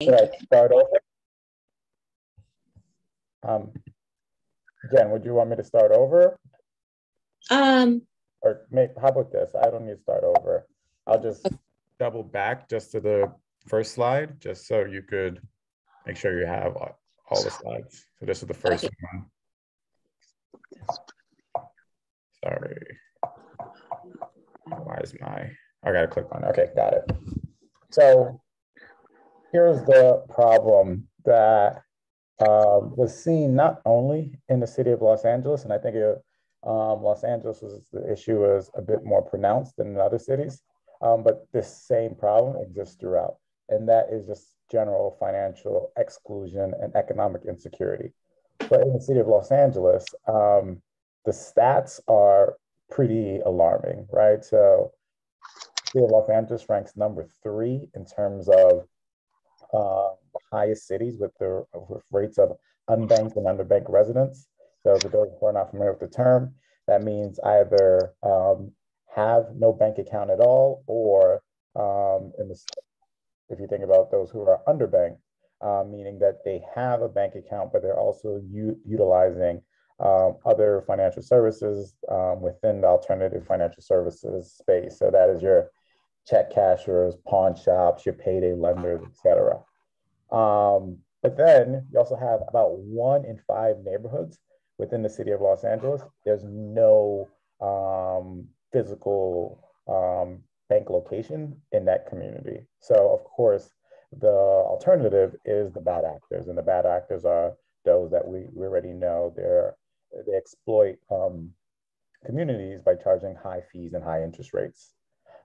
Should I start over? Um, Jen, would you want me to start over? Um, Or how about this? I don't need to start over. I'll just double back just to the first slide, just so you could make sure you have all the slides. So this is the first Okay. one. Sorry. Why is I gotta click on it. Okay, got it. So here's the problem that was seen not only in the city of Los Angeles, and I think Los Angeles the issue is a bit more pronounced than in other cities, but this same problem exists throughout, and that is just general financial exclusion and economic insecurity. But in the city of Los Angeles, the stats are pretty alarming, right? So the city of Los Angeles ranks number 3 in terms of the highest cities with rates of unbanked and underbanked residents. So for those who are not familiar with the term, that means either have no bank account at all, or if you think about those who are underbanked, meaning that they have a bank account, but they're also utilizing other financial services within the alternative financial services space. So that is your check cashers, pawn shops, your payday lenders, etc. But then you also have about 1 in 5 neighborhoods within the city of Los Angeles. There's no physical bank location in that community. So of course, the alternative is the bad actors, and the bad actors are those that we already know. They exploit communities by charging high fees and high interest rates.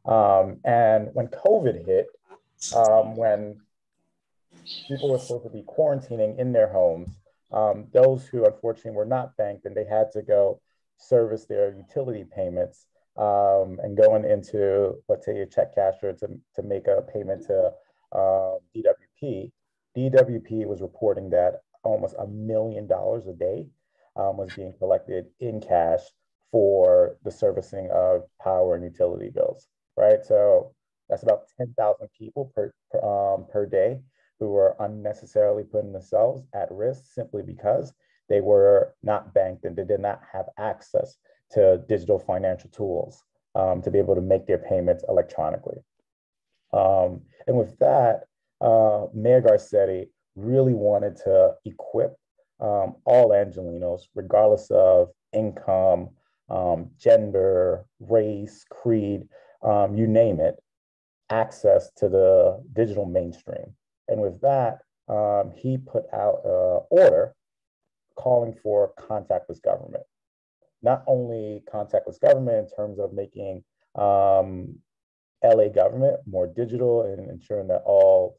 And when COVID hit, when people were supposed to be quarantining in their homes, those who unfortunately were not banked and they had to go service their utility payments and going into, let's say, a check casher to make a payment to DWP. DWP was reporting that almost $1 million a day was being collected in cash for the servicing of power and utility bills, right? So that's about 10,000 people per day who were unnecessarily putting themselves at risk simply because they were not banked and they did not have access to digital financial tools to be able to make their payments electronically. And with that, Mayor Garcetti really wanted to equip all Angelenos, regardless of income, gender, race, creed, you name it, access to the digital mainstream. And with that, he put out an order calling for contactless government. Not only contactless government in terms of making LA government more digital and ensuring that all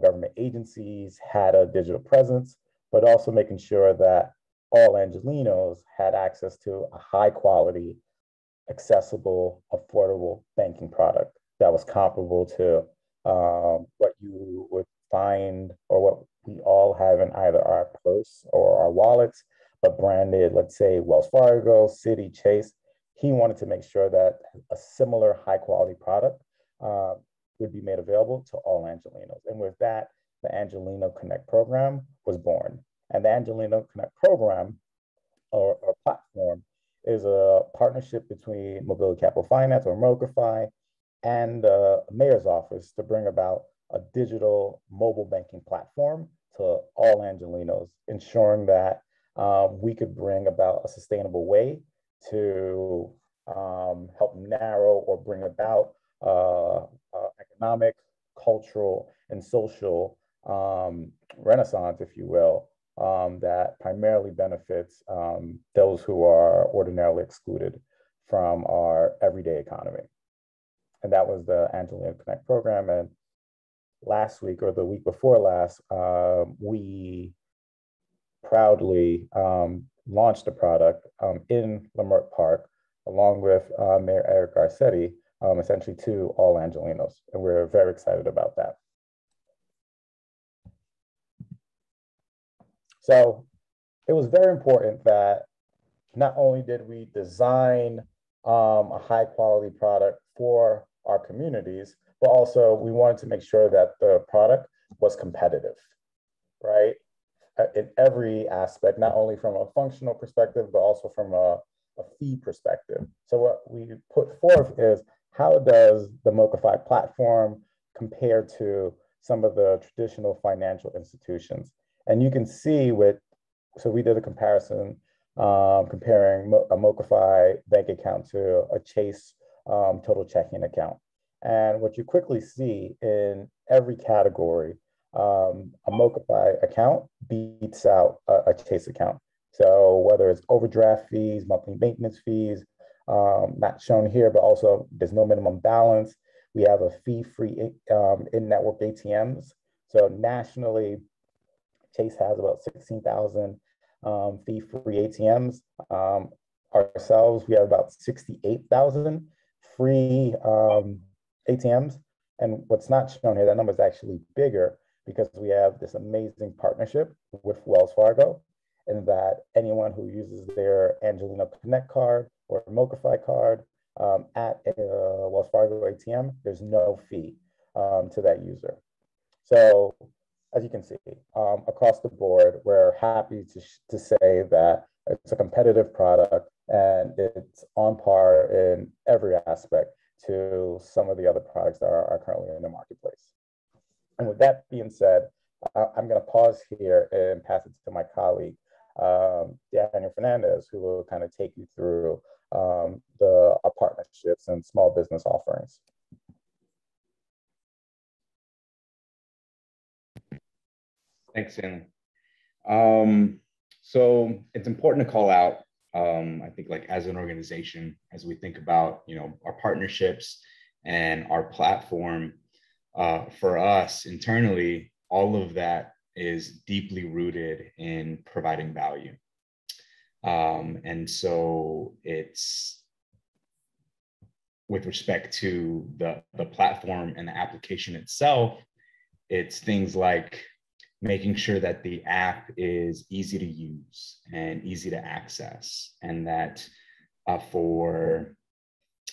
government agencies had a digital presence, but also making sure that all Angelenos had access to a high quality, accessible, affordable banking product that was comparable to what you would find or what we all have in either our purse or our wallets, but branded, let's say, Wells Fargo, Citi, Chase. He wanted to make sure that a similar high quality product would be made available to all Angelenos. And with that, the Angeleno Connect program was born. And the Angeleno Connect program or platform is a partnership between Mobility Capital Finance or MoCaFi and the mayor's office to bring about a digital mobile banking platform to all Angelenos, ensuring that we could bring about a sustainable way to help narrow or bring about economic, cultural, and social renaissance, if you will, that primarily benefits those who are ordinarily excluded from our everyday economy. And that was the Angeleno Connect program. And last week or the week before last, we proudly launched the product in Leimert Park, along with Mayor Eric Garcetti, essentially to all Angelenos. And we're very excited about that. So it was very important that not only did we design a high quality product for our communities, but also we wanted to make sure that the product was competitive, right? In every aspect, not only from a functional perspective, but also from a fee perspective. So what we put forth is, how does the MochaFi platform compare to some of the traditional financial institutions? And you can see so we did a comparison, comparing a MochaFi bank account to a Chase total checking account. And what you quickly see in every category, a MochaFi account beats out a Chase account. So whether it's overdraft fees, monthly maintenance fees, not shown here, but also there's no minimum balance. We have a fee-free in-network ATMs. So nationally, Chase has about 16,000 fee-free ATMs. Ourselves, we have about 68,000 free ATMs. And what's not shown here, that number is actually bigger, because we have this amazing partnership with Wells Fargo, in that anyone who uses their Angelino Connect card or MochaFi card at a Wells Fargo ATM, there's no fee to that user. So as you can see, across the board, we're happy to say that it's a competitive product and it's on par in every aspect to some of the other products that are currently in the marketplace. And with that being said, I'm going to pause here and pass it to my colleague, Daniel Fernandez, who will kind of take you through our partnerships and small business offerings. Thanks, Stanley. So it's important to call out, I think, like, as an organization, as we think about, our partnerships and our platform, for us internally, all of that is deeply rooted in providing value. And so it's, with respect to the platform and the application itself, it's things like making sure that the app is easy to use and easy to access, and that for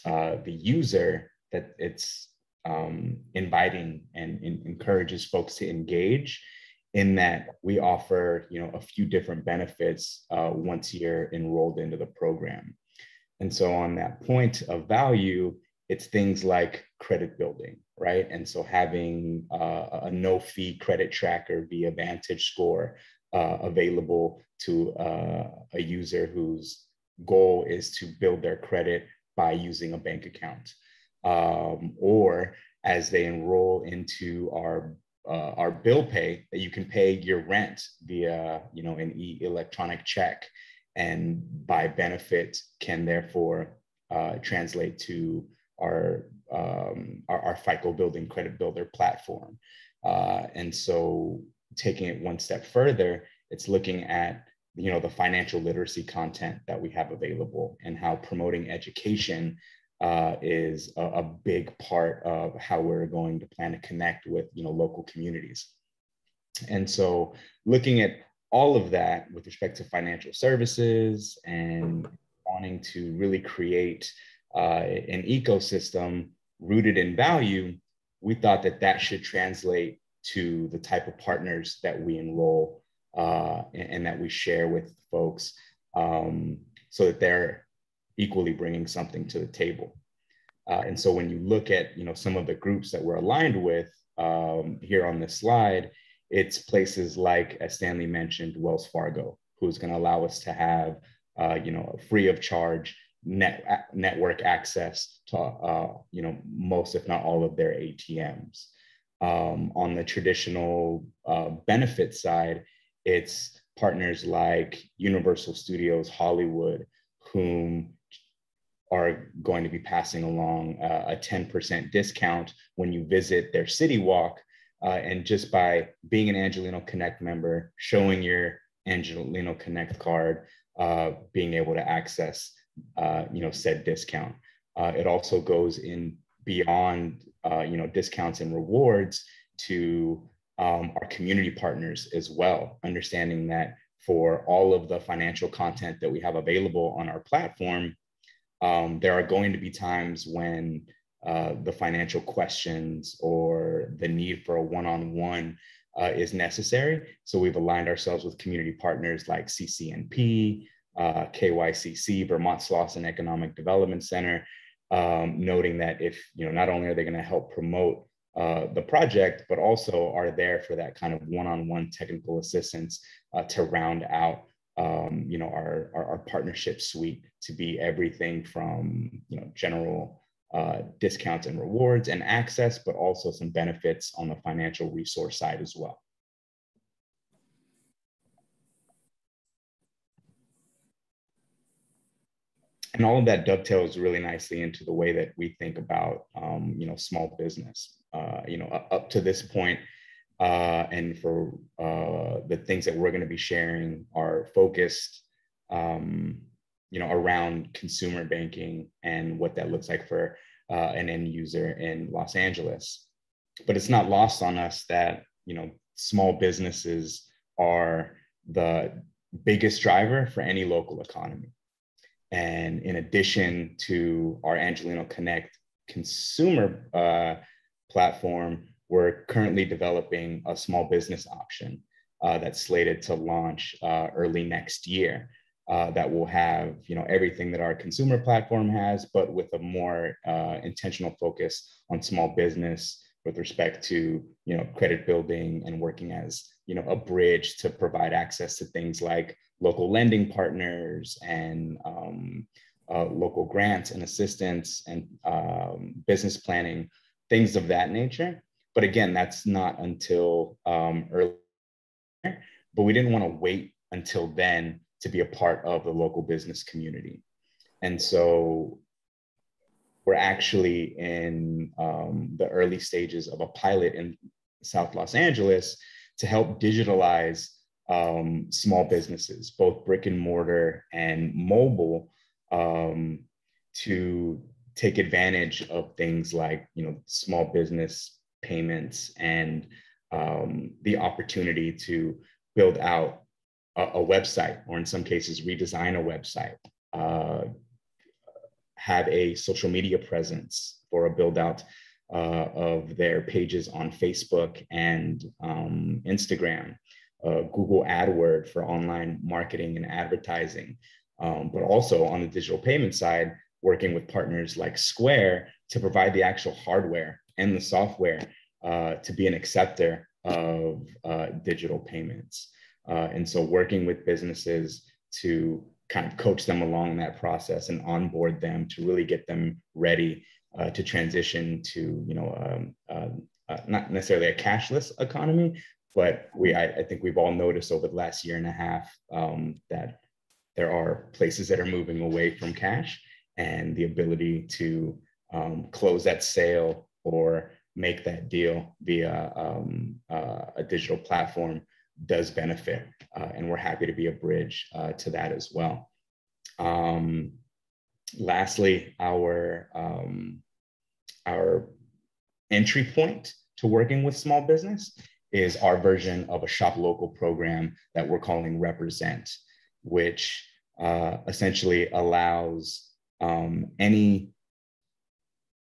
the user, that it's inviting and encourages folks to engage, in that we offer a few different benefits once you're enrolled into the program. And so on that point of value, it's things like credit building, right? And so having a no-fee credit tracker via VantageScore available to a user whose goal is to build their credit by using a bank account, or as they enroll into our bill pay, that you can pay your rent via an electronic check, and by benefit can therefore translate to our FICO building credit builder platform. And so taking it one step further, it's looking at the financial literacy content that we have available, and how promoting education is a big part of how we're going to plan to connect with local communities. And so looking at all of that with respect to financial services and wanting to really create an ecosystem rooted in value, we thought that should translate to the type of partners that we enroll and that we share with folks, so that they're equally bringing something to the table. And so when you look at some of the groups that we're aligned with here on this slide, it's places like, as Stanley mentioned, Wells Fargo, who's going to allow us to have free of charge network access to most, if not all, of their ATMs. On the traditional benefit side, it's partners like Universal Studios Hollywood, whom are going to be passing along a 10% discount when you visit their City Walk. And just by being an Angelino Connect member, showing your Angelino Connect card, being able to access said discount. It also goes in beyond discounts and rewards to our community partners as well, understanding that for all of the financial content that we have available on our platform, there are going to be times when the financial questions or the need for a one-on-one is necessary. So we've aligned ourselves with community partners like CCNP, KYCC, Vermont Slauson Economic Development Center, noting that if, not only are they going to help promote the project, but also are there for that kind of one-on-one technical assistance to round out, our partnership suite to be everything from, general discounts and rewards and access, but also some benefits on the financial resource side as well. And all of that dovetails really nicely into the way that we think about, small business. Up to this point, and for the things that we're going to be sharing are focused, around consumer banking and what that looks like for an end user in Los Angeles. But it's not lost on us that, small businesses are the biggest driver for any local economy. And in addition to our Angelino Connect consumer platform, we're currently developing a small business option that's slated to launch early next year. That will have, everything that our consumer platform has, but with a more intentional focus on small business with respect to, credit building and working as, a bridge to provide access to things like local lending partners and local grants and assistance and business planning, things of that nature. But again, that's not until early, but we didn't want to wait until then to be a part of the local business community. And so we're actually in the early stages of a pilot in South Los Angeles to help digitalize small businesses, both brick and mortar and mobile, to take advantage of things like, small business payments and the opportunity to build out a website, or in some cases, redesign a website, have a social media presence for a build out of their pages on Facebook and Instagram, Google AdWords for online marketing and advertising, but also on the digital payment side, working with partners like Square to provide the actual hardware and the software to be an acceptor of digital payments. And so working with businesses to kind of coach them along that process and onboard them to really get them ready to transition to, not necessarily a cashless economy, but I think we've all noticed over the last year and a half that there are places that are moving away from cash, and the ability to close that sale or make that deal via a digital platform does benefit, and we're happy to be a bridge to that as well. Lastly, our entry point to working with small business is our version of a shop local program that we're calling Represent, which essentially allows any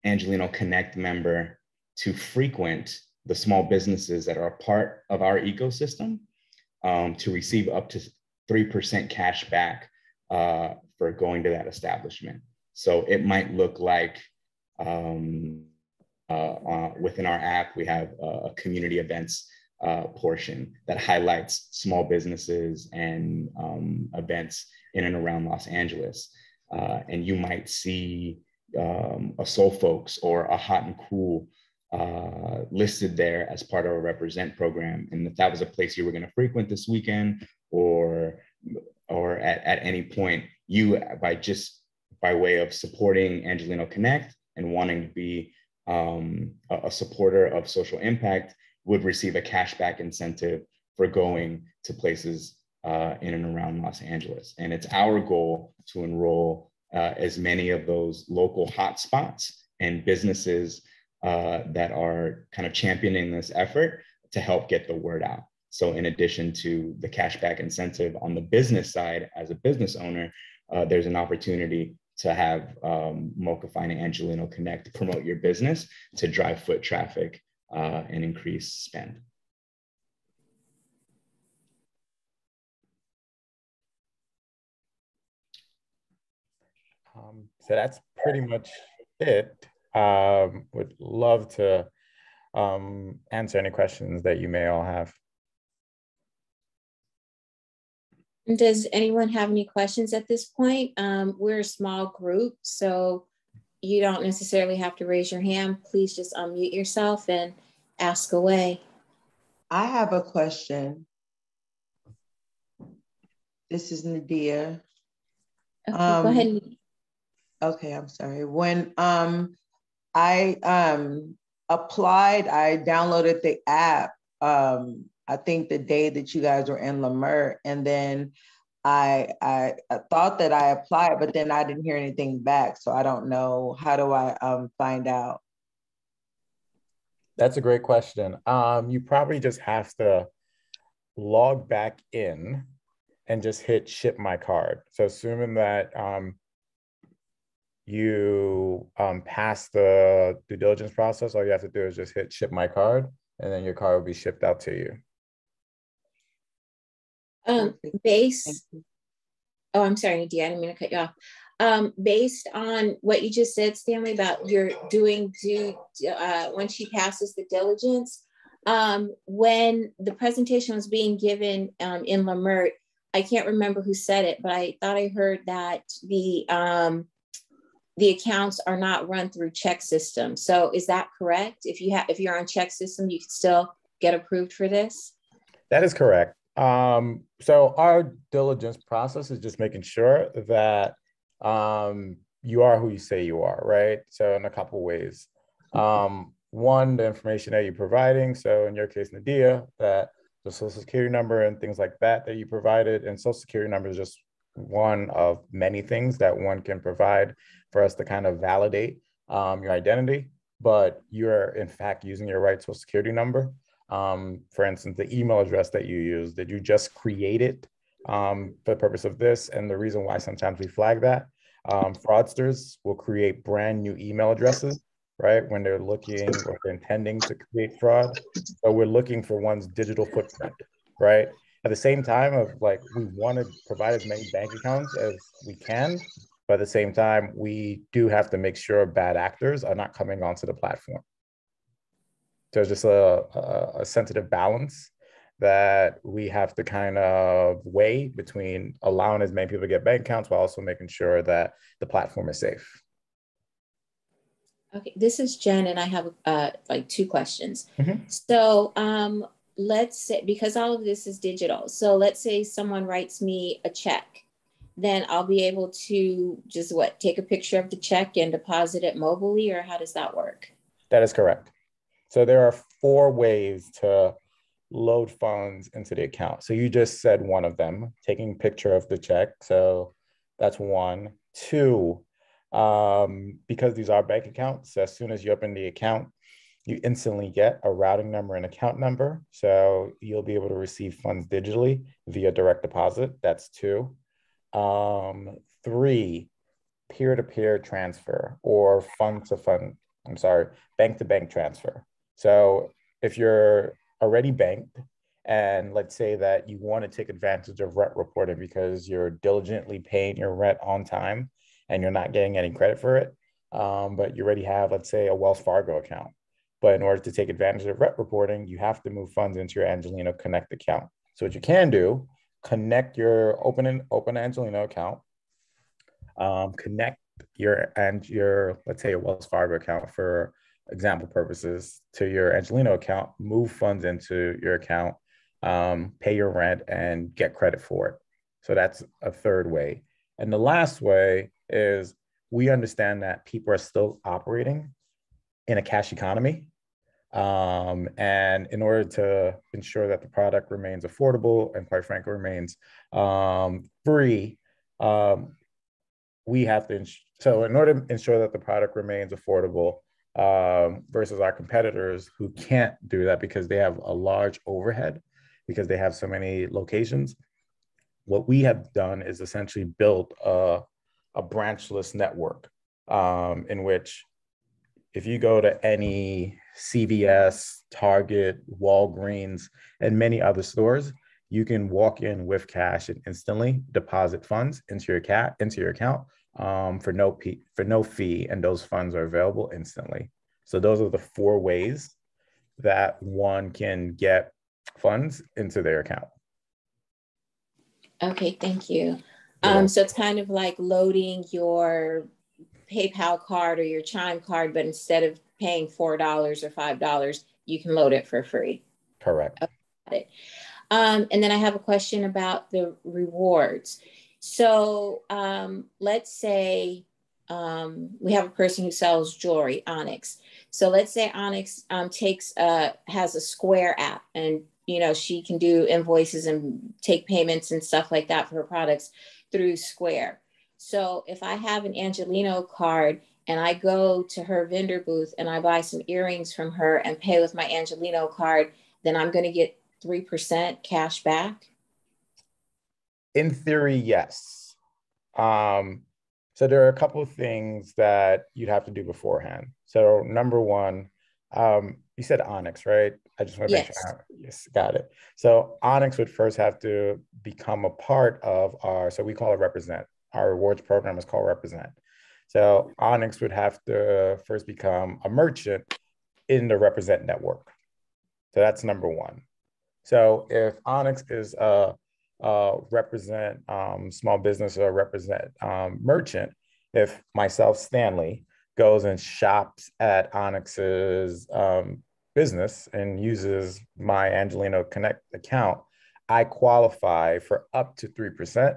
Angelino Connect member to frequent the small businesses that are a part of our ecosystem to receive up to 3% cash back for going to that establishment. So it might look like within our app, we have a community events portion that highlights small businesses and events in and around Los Angeles. And you might see a Soul Folks or a Hot and Cool listed there as part of a Represent program. And if that was a place you were going to frequent this weekend, or at any point, you by way of supporting Angelino Connect and wanting to be a supporter of social impact, would receive a cashback incentive for going to places in and around Los Angeles. And it's our goal to enroll as many of those local hotspots and businesses that are kind of championing this effort to help get the word out. So in addition to the cashback incentive on the business side, as a business owner, there's an opportunity to have Mochafine and Angelino Connect promote your business to drive foot traffic and increase spend. So that's pretty much it. Would love to answer any questions that you may all have. Does anyone have any questions at this point? We're a small group, so you don't necessarily have to raise your hand. Please just unmute yourself and ask away. I have a question. This is Nadia. Okay, go ahead. Okay, I'm sorry. When I applied, I downloaded the app. I think the day that you guys were in Leimert, and then I thought that I applied, but then I didn't hear anything back. So I don't know. How do I find out? That's a great question. You probably just have to log back in and just hit ship my card. So assuming that you pass the due diligence process, all you have to do is just hit ship my card, and then your card will be shipped out to you. Oh, I'm sorry, Nadia, I didn't mean to cut you off. Based on what you just said, Stanley, about your doing when she passes the diligence, when the presentation was being given in Leimert, I can't remember who said it, but I thought I heard that the accounts are not run through check system. So is that correct? If you're on check system, you can still get approved for this? That is correct. So our diligence process is just making sure that you are who you say you are, right? So in a couple ways. One, the information that you're providing. So in your case, Nadia, that the social security number and things like that you provided, and social security number is just one of many things that one can provide for us to kind of validate your identity, but you're in fact using your right social security number. For instance, the email address that you use, did you just create it for the purpose of this? And the reason why sometimes we flag that, fraudsters will create brand new email addresses, right? When they're looking or they're intending to create fraud. So we're looking for one's digital footprint, right? At the same time of like, we want to provide as many bank accounts as we can, but at the same time, we do have to make sure bad actors are not coming onto the platform. There's just a sensitive balance that we have to kind of weigh between allowing as many people to get bank accounts while also making sure that the platform is safe. Okay, this is Jen, and I have like two questions. So let's say, because all of this is digital, so let's say someone writes me a check, then I'll be able to just take a picture of the check and deposit it mobilely, or how does that work? That is correct. So there are 4 ways to load funds into the account. So you just said one of them, taking a picture of the check. So that's 1. 2, because these are bank accounts, as soon as you open the account, you instantly get a routing number and account number. So you'll be able to receive funds digitally via direct deposit. That's 2. 3, peer-to-peer transfer or bank-to-bank transfer. So if you're already banked and let's say that you want to take advantage of rent reporting because you're diligently paying your rent on time and you're not getting any credit for it, but you already have, let's say, a Wells Fargo account. But in order to take advantage of rent reporting, you have to move funds into your Angelino Connect account. So what you can do, connect your open Angelino account, connect your let's say your Wells Fargo account for example purposes to your Angelino account, move funds into your account, pay your rent and get credit for it. So that's a 3rd way. And the last way is we understand that people are still operating in a cash economy. And in order to ensure that the product remains affordable and quite frankly remains free, we have to, so in order to ensure that the product remains affordable versus our competitors who can't do that because they have a large overhead, because they have so many locations, what we have done is essentially built a a branchless network in which if you go to any CVS, Target, Walgreens, and many other stores, you can walk in with cash and instantly deposit funds into your account for no fee, and those funds are available instantly. So those are the 4 ways that one can get funds into their account. Okay, thank you. So it's kind of like loading your PayPal card or your Chime card, but instead of paying $4 or $5, you can load it for free. Correct. Okay, got it. And then I have a question about the rewards. So let's say we have a person who sells jewelry, Onyx. So let's say Onyx has a Square app, and she can do invoices and take payments and stuff like that for her products through Square. So if I have an Angelino card and I go to her vendor booth and I buy some earrings from her and pay with my Angelino card, then I'm going to get 3% cash back? In theory, yes. So there are a couple of things that you'd have to do beforehand. So number one, you said Onyx, right? I just want to make sure. Yes, got it. So Onyx would first have to become a part of so we call it Represent. Our rewards program is called Represent. So Onyx would have to first become a merchant in the Represent network. So that's number one. So if Onyx is a Represent small business or Represent merchant, if myself, Stanley, goes and shops at Onyx's business and uses my Angelino Connect account, I qualify for up to 3%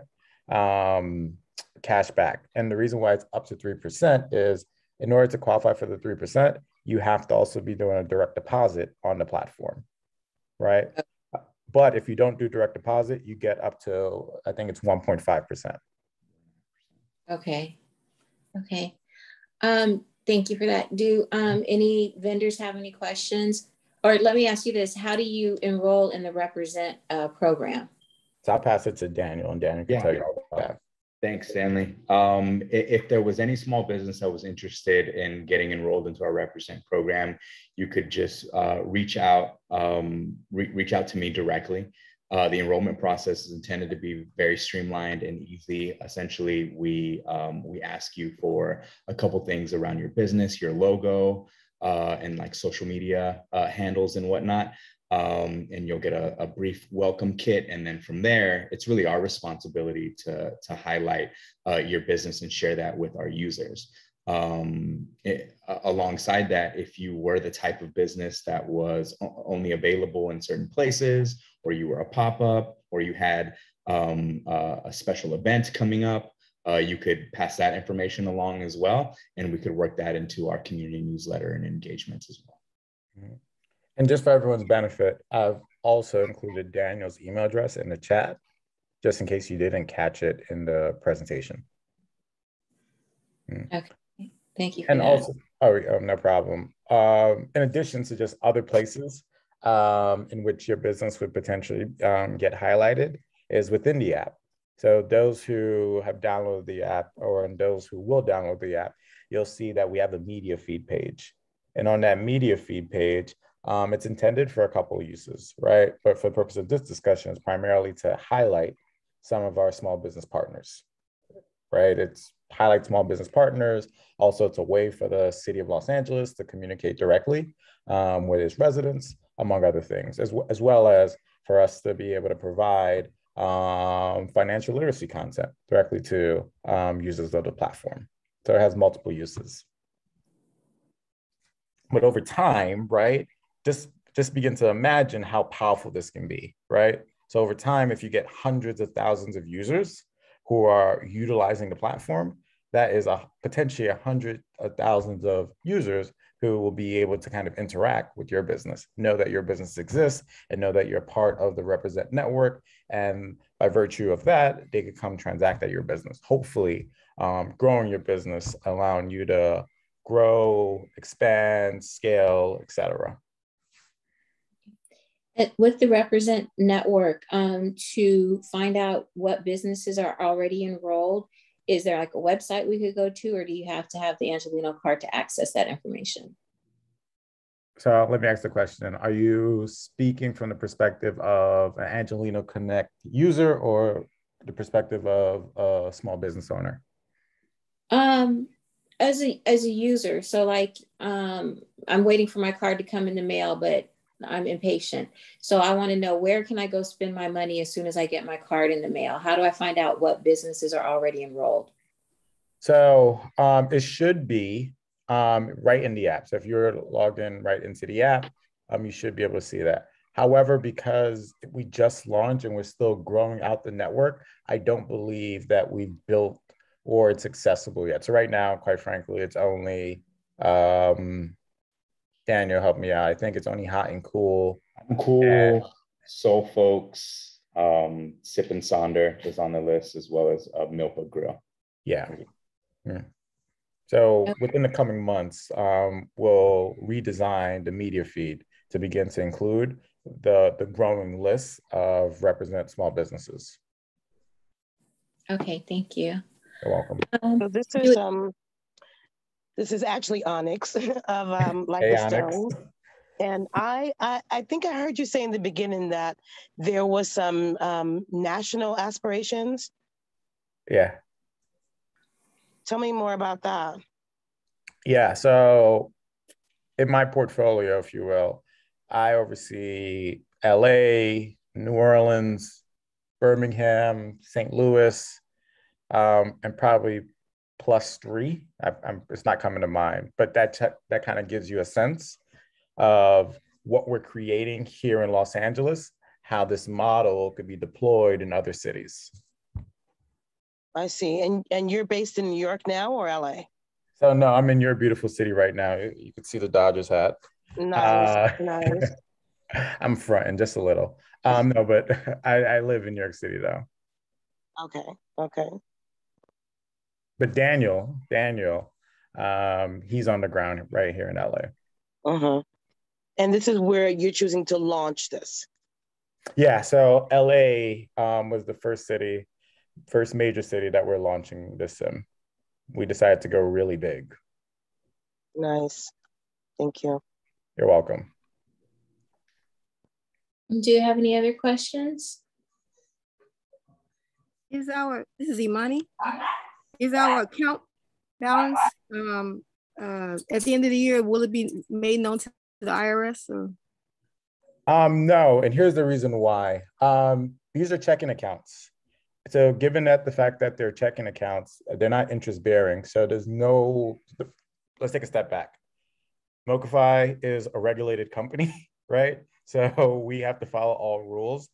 cash back. And the reason why it's up to 3% is in order to qualify for the 3%, you have to also be doing a direct deposit on the platform, right? But if you don't do direct deposit, you get up to, I think it's 1.5%. Okay. Okay. Thank you for that. Do any vendors have any questions? Or let me ask you this, how do you enroll in the Represent program? So I'll pass it to Daniel, and Daniel can tell you all about that. Thanks, Stanley. If there was any small business that was interested in getting enrolled into our Represent program, you could just reach out to me directly. The enrollment process is intended to be very streamlined and easy. Essentially, we ask you for a couple things around your business, your logo, and like social media handles and whatnot. And you'll get a brief welcome kit. And then from there, it's really our responsibility to highlight your business and share that with our users. Alongside that, if you were the type of business that was only available in certain places, or you were a pop-up, or you had a special event coming up, you could pass that information along as well. And we could work that into our community newsletter and engagements as well. Mm-hmm. And just for everyone's benefit, I've also included Daniel's email address in the chat, just in case you didn't catch it in the presentation. Okay, thank you for and that. Also, no problem. In addition to just other places in which your business would potentially get highlighted is within the app. So those who have downloaded the app, or those who will download the app, you'll see that we have a media feed page. And on that media feed page, it's intended for a couple of uses, right? But for the purpose of this discussion, it's primarily to highlight some of our small business partners, right? It's highlight small business partners. Also, it's a way for the city of Los Angeles to communicate directly with its residents, among other things, as well as for us to be able to provide financial literacy content directly to users of the platform. So it has multiple uses. But over time, right, just begin to imagine how powerful this can be, right? So over time, if you get hundreds of thousands of users who are utilizing the platform, that is potentially hundreds of thousands of users who will be able to kind of interact with your business, know that your business exists, and know that you're part of the Represent network. And by virtue of that, they could come transact at your business, hopefully growing your business, allowing you to grow, expand, scale, et cetera. With the Represent network, to find out what businesses are already enrolled, is there like a website we could go to, or do you have to have the Angelino card to access that information? So let me ask the question. Are you speaking from the perspective of an Angelino Connect user or the perspective of a small business owner? As a user. So like I'm waiting for my card to come in the mail, but I'm impatient. So I want to know, where can I go spend my money as soon as I get my card in the mail? How do I find out what businesses are already enrolled? So it should be right in the app. So if you're logged in right into the app, you should be able to see that. However, because we just launched and we're still growing out the network, I don't believe that we've built or it's accessible yet. So right now, quite frankly, it's only, Daniel, help me out. I think it's only Hot and Cool. Cool, Soul Folks, Sip and Sonder is on the list, as well as Milpa Grill. Yeah. Yeah. So within the coming months, we'll redesign the media feed to begin to include the growing list of represent small businesses. Okay, thank you. You're welcome. So this is actually Onyx of Like Hey, the Onyx. Stone. And I think I heard you say in the beginning that there was some national aspirations. Yeah. Tell me more about that. Yeah. So in my portfolio, if you will, I oversee LA, New Orleans, Birmingham, St. Louis, and probably +3. It's not coming to mind, but that kind of gives you a sense of what we're creating here in Los Angeles, how this model could be deployed in other cities. I see. And you're based in New York now or LA? So no, I'm in your beautiful city right now. You can see the Dodgers hat. Nice, nice. I'm fronting just a little. No, but I live in New York City though. Okay, okay. But Daniel, he's on the ground right here in LA. Uh-huh. And this is where you're choosing to launch this? Yeah, so LA was the first major city that we're launching this in. We decided to go really big. Nice. Thank you. You're welcome. Do you have any other questions? This is Imani. Is our account balance at the end of the year, will it be made known to the IRS? Or? No, and here's the reason why. These are checking accounts. So given that the fact that they're checking accounts, they're not interest bearing. So there's no, let's take a step back. Mocafy is a regulated company, right? So we have to follow all rules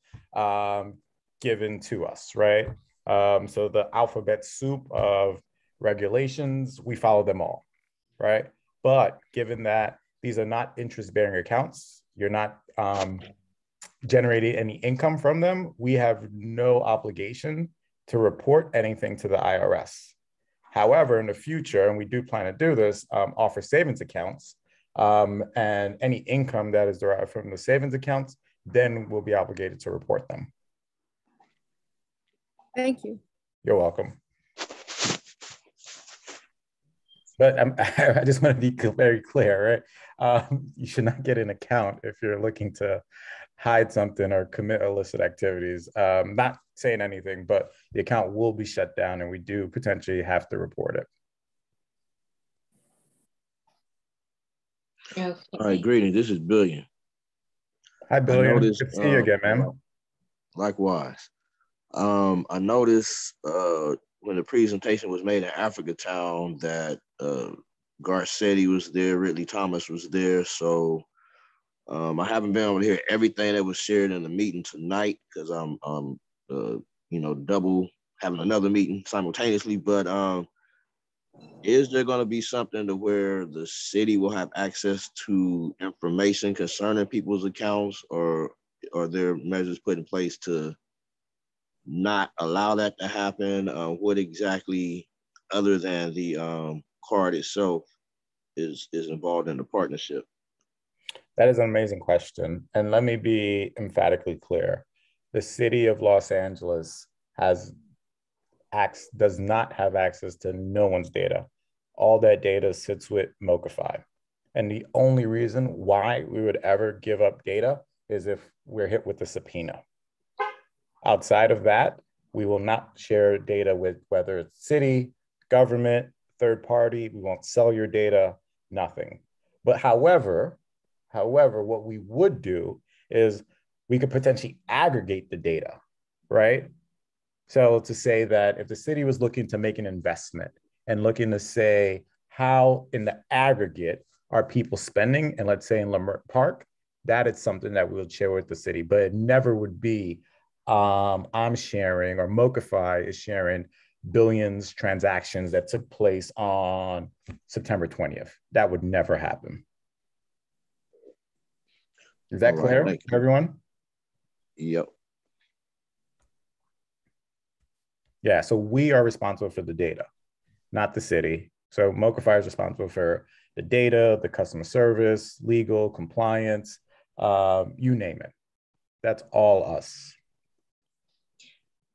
given to us, right? So the alphabet soup of regulations, we follow them all, right? But given that these are not interest-bearing accounts, you're not generating any income from them, we have no obligation to report anything to the IRS. However, in the future, and we do plan to do this, offer savings accounts, and any income that is derived from the savings accounts, then we'll be obligated to report them. Thank you. You're welcome. But I just want to be very clear, right? You should not get an account if you're looking to hide something or commit illicit activities. Not saying anything, but the account will be shut down and we do potentially have to report it. Okay. All right, greetings. This is Billion. Hi, Billion. Good to see you again, man. Likewise. I noticed when the presentation was made in Africa Town that Garcetti was there, Ridley Thomas was there. So I haven't been able to hear everything that was shared in the meeting tonight because I'm double having another meeting simultaneously. But is there going to be something to where the city will have access to information concerning people's accounts, or are there measures put in place to not allow that to happen? What exactly, other than the card itself, is involved in the partnership? That is an amazing question. And let me be emphatically clear. The city of Los Angeles has does not have access to no one's data. All that data sits with Mokify. And the only reason why we would ever give up data is if we're hit with a subpoena. Outside of that, we will not share data with whether it's city, government, third party. We won't sell your data, nothing. But however, what we would do is we could potentially aggregate the data, right? So to say that if the city was looking to make an investment and looking to say how in the aggregate are people spending, and let's say in Leimert Park, that is something that we would share with the city, but it never would be I'm sharing or Mokify is sharing billions transactions that took place on September 20th. That would never happen. Is that clear, everyone? Yep. Yeah, so we are responsible for the data, not the city. So Mokify is responsible for the data, the customer service, legal, compliance, you name it. That's all us.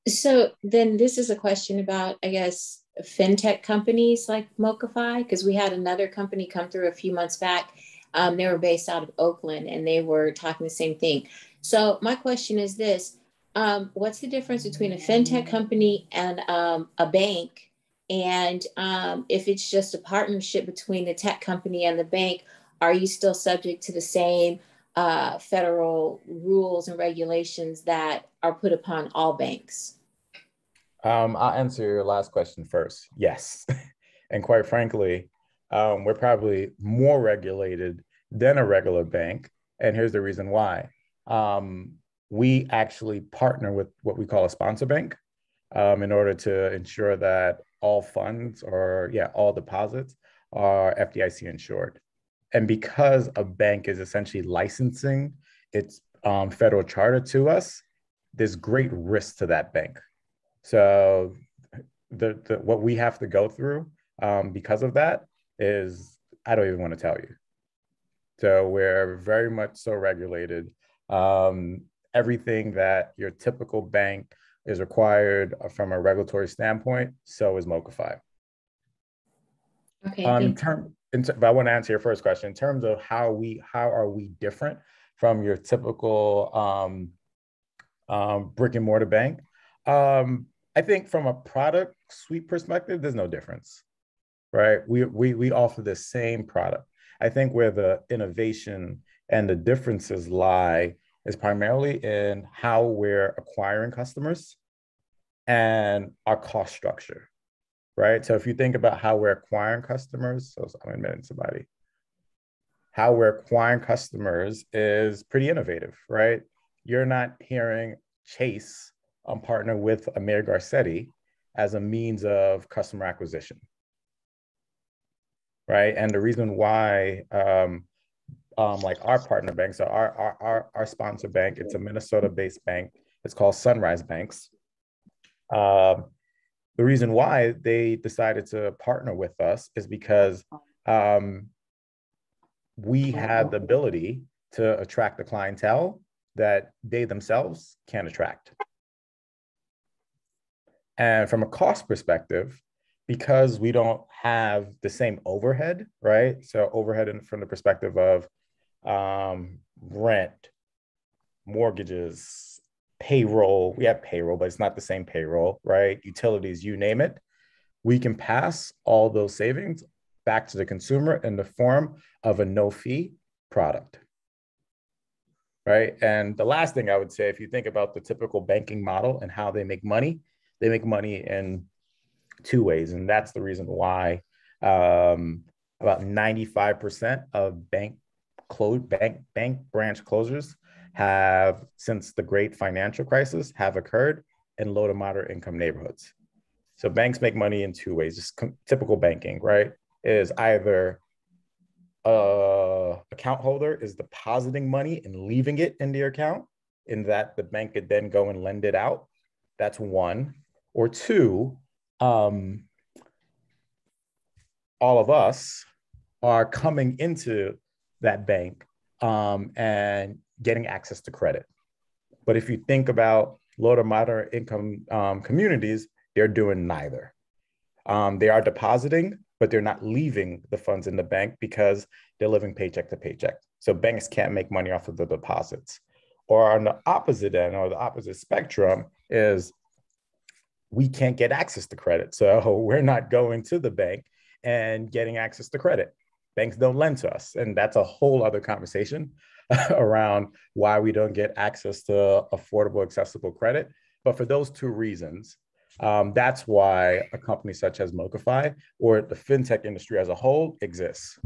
So then this is a question about, I guess, fintech companies like Mokify, because we had another company come through a few months back. They were based out of Oakland and they were talking the same thing. So my question is this, what's the difference between a fintech company and a bank? And if it's just a partnership between the tech company and the bank, are you still subject to the same federal rules and regulations that are put upon all banks? I'll answer your last question first. Yes. And quite frankly, we're probably more regulated than a regular bank. And here's the reason why. We actually partner with what we call a sponsor bank in order to ensure that all funds or all deposits are FDIC insured. And because a bank is essentially licensing its federal charter to us, there's great risk to that bank. So what we have to go through because of that is, I don't even want to tell you. So we're very much so regulated. Everything that your typical bank is required from a regulatory standpoint, so is Mokify. Okay. But I want to answer your first question in terms of how are we different from your typical brick and mortar bank. I think from a product suite perspective, there's no difference, right? We offer the same product. I think where the innovation and the differences lie is primarily in how we're acquiring customers and our cost structure, right? So if you think about how we're acquiring customers, so I'm admitting somebody, how we're acquiring customers is pretty innovative, right? You're not hearing Chase partner with Amir Garcetti as a means of customer acquisition, right? And the reason why, like our partner banks, so our sponsor bank, it's a Minnesota-based bank. It's called Sunrise Banks. The reason why they decided to partner with us is because we have the ability to attract the clientele that they themselves can't attract. And from a cost perspective, because we don't have the same overhead, right? So overhead from the perspective of rent, mortgages, payroll. We have payroll, but it's not the same payroll, right? Utilities, you name it. We can pass all those savings back to the consumer in the form of a no-fee product, right? And the last thing I would say, if you think about the typical banking model and how they make money in two ways. And that's the reason why about 95% of bank branch closures have, since the great financial crisis, have occurred in low to moderate income neighborhoods. So banks make money in two ways. Just typical banking, right? Is either account holder is depositing money and leaving it in their account, in that the bank could then go and lend it out. That's one. Or two, all of us are coming into that bank and getting access to credit. But if you think about low to moderate income communities, They're doing neither. They are depositing, but they're not leaving the funds in the bank because they're living paycheck to paycheck. So banks can't make money off of the deposits. Or on the opposite end, or the opposite spectrum, is we can't get access to credit. So we're not going to the bank and getting access to credit. Banks don't lend to us. And that's a whole other conversation around why we don't get access to affordable, accessible credit. But for those two reasons, that's why a company such as Mocafy or the fintech industry as a whole exists.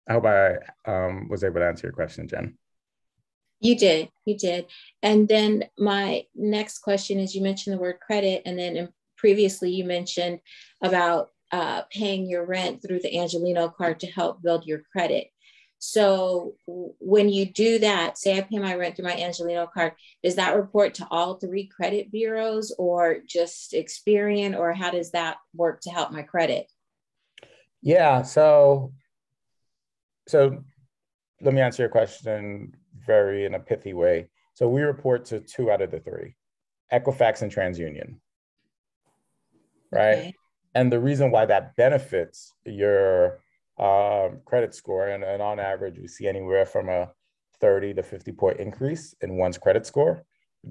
I hope I was able to answer your question, Jen. You did. And then my next question is, you mentioned the word credit, and then previously you mentioned about paying your rent through the Angeleno card to help build your credit. So when you do that, say I pay my rent through my Angeleno card, does that report to all 3 credit bureaus or just Experian, or how does that work to help my credit? Yeah, so let me answer your question very in a pithy way. So we report to 2 out of the 3, Equifax and TransUnion, right? Okay. And the reason why that benefits your credit score, and on average, we see anywhere from a 30 to 50 point increase in one's credit score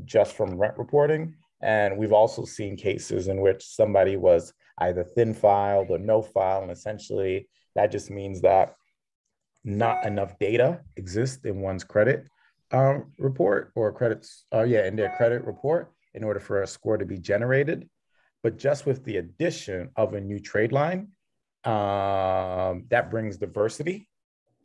just from rent reporting. And we've also seen cases in which somebody was either thin filed or no file. And essentially that just means that not enough data exists in one's credit report or in their credit report in order for a score to be generated. But just with the addition of a new trade line, that brings diversity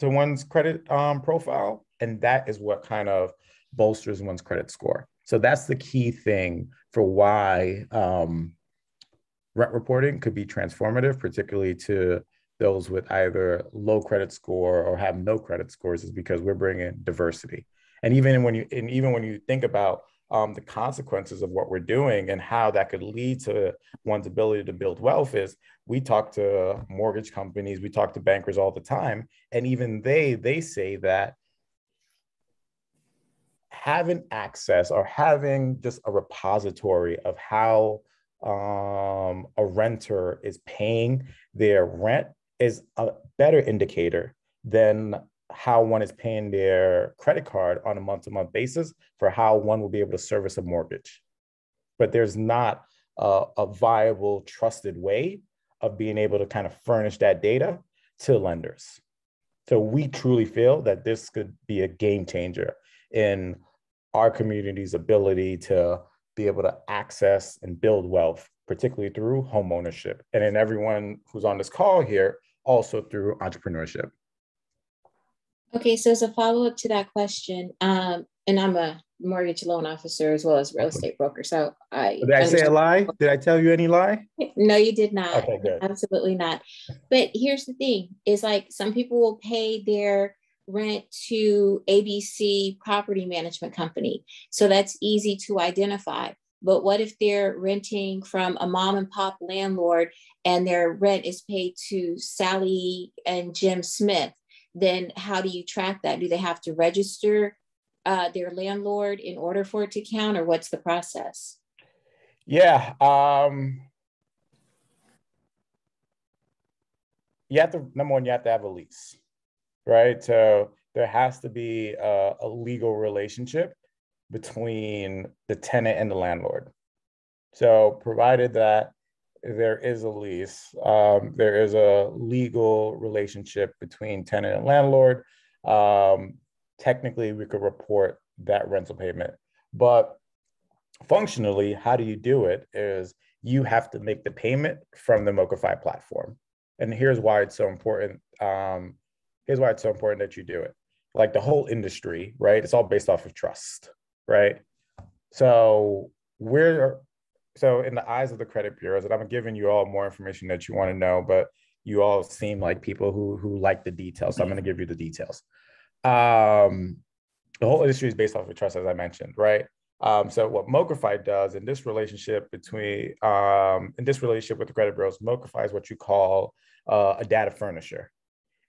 to one's credit profile. And that is what kind of bolsters one's credit score. So that's the key thing for why rent reporting could be transformative, particularly to those with either low credit score or have no credit scores, is because we're bringing diversity. And even when you think about the consequences of what we're doing and how that could lead to one's ability to build wealth, is we talk to mortgage companies, we talk to bankers all the time, and even they say that having access or having just a repository of how a renter is paying their rent is a better indicator than how one is paying their credit card on a month-to-month basis for how one will be able to service a mortgage. But there's not a viable, trusted way of being able to kind of furnish that data to lenders. So we truly feel that this could be a game changer in our community's ability to be able to access and build wealth, particularly through home ownership. And then everyone who's on this call here, also through entrepreneurship. Okay, so as a follow-up to that question, and I'm a mortgage loan officer as well as real estate broker. So did I say a lie? Did I tell you any lie? No, you did not. Okay, good. Absolutely not. But here's the thing, is like some people will pay their rent to ABC Property Management Company. So that's easy to identify. But what if they're renting from a mom and pop landlord and their rent is paid to Sally and Jim Smith? Then how do you track that? Do they have to register their landlord in order for it to count, or what's the process? Yeah. Number one, you have to have a lease, right? So there has to be a legal relationship between the tenant and the landlord. So provided that there is a lease, there is a legal relationship between tenant and landlord, technically we could report that rental payment. But functionally, how do you do it is you have to make the payment from the Mocafy platform. And here's why it's so important. Here's why it's so important that you do it. Like the whole industry, right? It's all based off of trust, right? So in the eyes of the credit bureaus, and I'm giving you all more information that you want to know, but you all seem like people who like the details. So I'm going to give you the details. The whole industry is based off of trust, as I mentioned, right? So what Mocafy does in this relationship with the credit bureaus, Mocafy is what you call a data furnisher,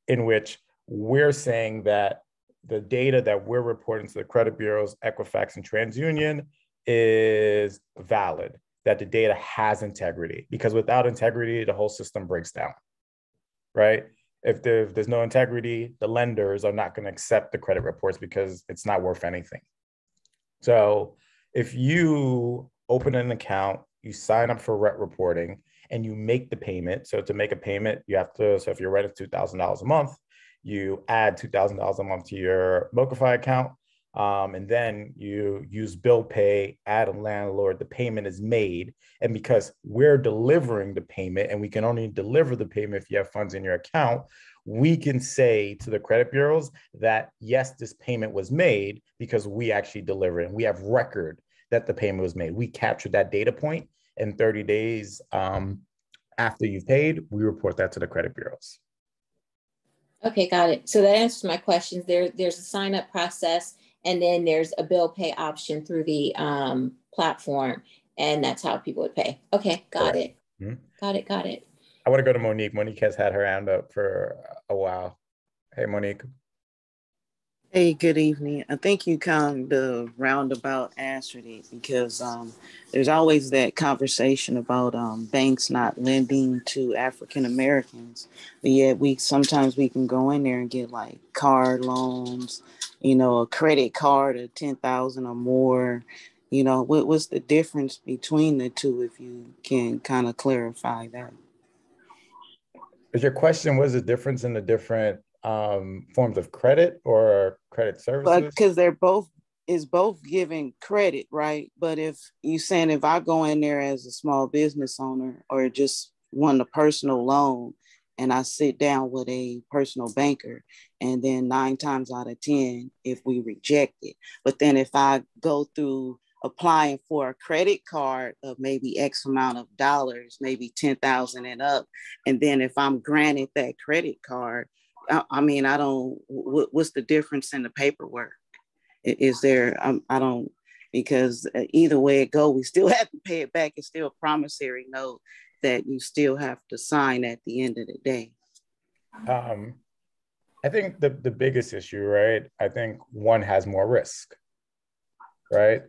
in which we're saying that the data that we're reporting to the credit bureaus, Equifax and TransUnion, is valid. that the data has integrity, because without integrity, the whole system breaks down, right? If there's no integrity, the lenders are not going to accept the credit reports because it's not worth anything. So if you open an account, you sign up for rent reporting, and you make the payment. So to make a payment, you have to, so if you're renting $2,000 a month, you add $2,000 a month to your Mocafy account. And then you use bill pay, add a landlord, the payment is made. And because we're delivering the payment, and we can only deliver the payment if you have funds in your account, we can say to the credit bureaus that, yes, this payment was made because we actually delivered, and we have record that the payment was made. We captured that data point, and 30 days after you've paid, we report that to the credit bureaus. Okay, got it. So that answers my questions. There's a sign up process, and then there's a bill pay option through the platform, and that's how people would pay. Okay, got it. Mm-hmm. Got it. I want to go to Monique. Monique has had her hand up for a while. Hey, Monique. Hey, good evening. I think you kind of roundabout answered it, because there's always that conversation about banks not lending to African Americans, but yet sometimes we can go in there and get like car loans, a credit card of 10,000 or more. What's the difference between the two, if you can kind of clarify that? Is your question, was the difference in the different forms of credit or credit services? Because is both giving credit, right? But if you saying, if I go in there as a small business owner or just want a personal loan, and I sit down with a personal banker, and then 9 times out of 10, if we reject it, but then if I go through applying for a credit card of maybe X amount of dollars, maybe 10,000 and up, and then if I'm granted that credit card, what's the difference in the paperwork? Is there, I don't, because either way it go, we still have to pay it back. It's still a promissory note that you still have to sign at the end of the day. I think the biggest issue, right? I think one has more risk, right?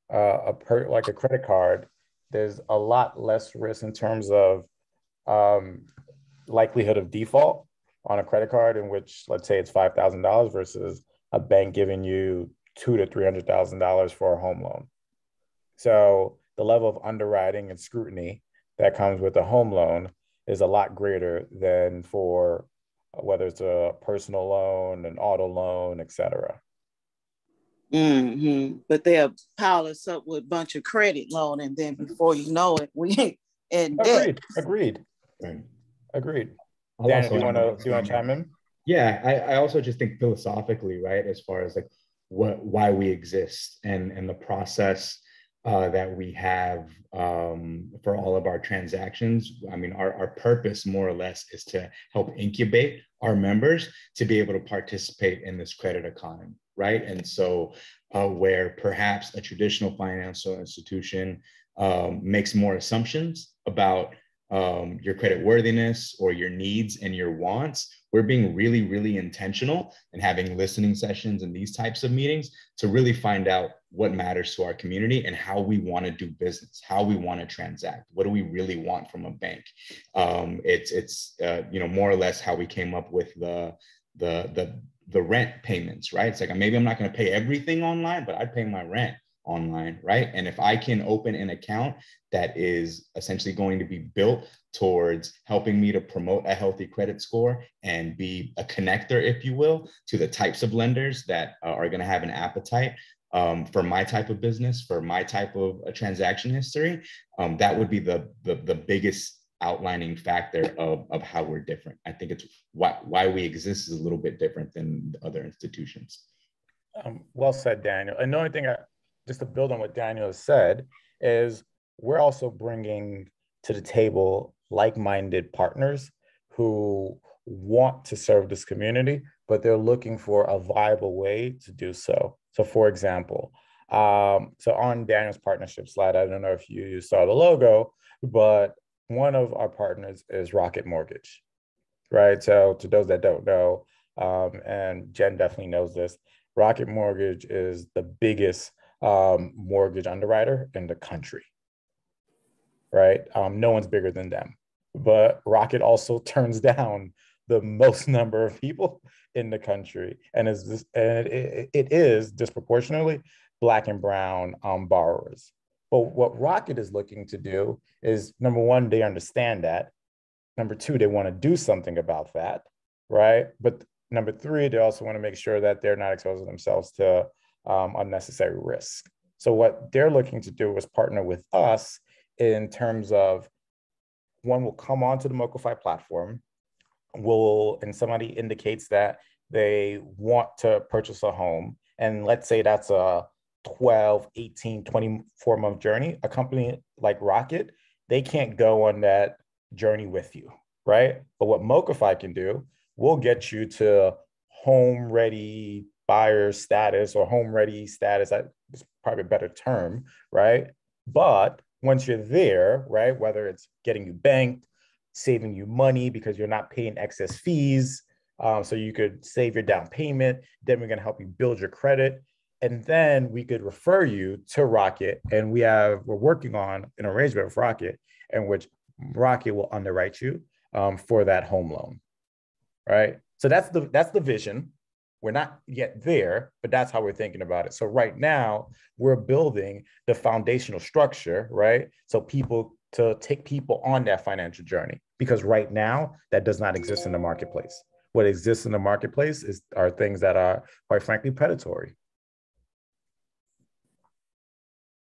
Like a credit card, there's a lot less risk in terms of likelihood of default on a credit card, in which, let's say it's $5,000 versus a bank giving you $200,000 to $300,000 for a home loan. So the level of underwriting and scrutiny that comes with a home loan is a lot greater than for whether it's a personal loan, an auto loan, et cetera. Mm-hmm. But they'll pile us up with a bunch of credit loan, and then before you know it, we ain't in debt. Agreed. Dan, do you want to chime in? Yeah, I also just think philosophically, right, as far as like why we exist and the process that we have for all of our transactions. I mean, our purpose more or less is to help incubate our members to be able to participate in this credit economy, right? And so where perhaps a traditional financial institution makes more assumptions about your credit worthiness or your needs and your wants, we're being really, really intentional and having listening sessions and these types of meetings to really find out what matters to our community and how we want to do business, how we want to transact. What do we really want from a bank? It's more or less how we came up with the rent payments, right? It's like, maybe I'm not going to pay everything online, but I'd pay my rent online, right? And if I can open an account that is essentially going to be built towards helping me to promote a healthy credit score and be a connector, if you will, to the types of lenders that are going to have an appetite for my type of business, for my type of a transaction history, that would be the biggest outlining factor of how we're different. I think it's why we exist is a little bit different than other institutions. Well said, Daniel. And the only thing, just to build on what Daniel has said, is we're also bringing to the table like-minded partners who want to serve this community, but they're looking for a viable way to do so. So for example, so on Daniel's partnership slide, I don't know if you saw the logo, but one of our partners is Rocket Mortgage, right? So to those that don't know, and Jen definitely knows this, Rocket Mortgage is the biggest mortgage underwriter in the country, right? No one's bigger than them. But Rocket also turns down the most number of people in the country, and it is disproportionately Black and brown borrowers. But what Rocket is looking to do is, number one, they understand that. Number two, they want to do something about that, right? But number three, they also want to make sure that they're not exposing themselves to unnecessary risk. So what they're looking to do is partner with us in terms of, one will come onto the Mocafy platform, and somebody indicates that they want to purchase a home, and let's say that's a 12, 18, 24-month journey. A company like Rocket, they can't go on that journey with you, right? But what Mocafy can do, we'll get you to home ready buyer status, or home ready status. That's probably a better term, right? But once you're there, right, whether it's getting you banked, saving you money because you're not paying excess fees, so you could save your down payment, then we're going to help you build your credit. And then we could refer you to Rocket. And we're working on an arrangement with Rocket in which Rocket will underwrite you for that home loan, right? So that's the vision. We're not yet there, but that's how we're thinking about it. So right now we're building the foundational structure, right? So to take people on that financial journey, because right now that does not exist in the marketplace. What exists in the marketplace are things that are, quite frankly, predatory.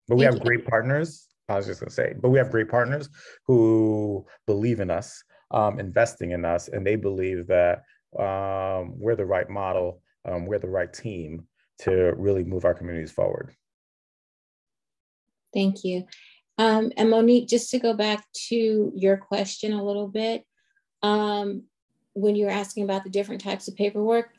But we have great partners. I was just going to say, but we have great partners who believe in us, investing in us, and they believe that we're the right model, we're the right team to really move our communities forward. Thank you. And Monique, just to go back to your question a little bit, when you were asking about the different types of paperwork,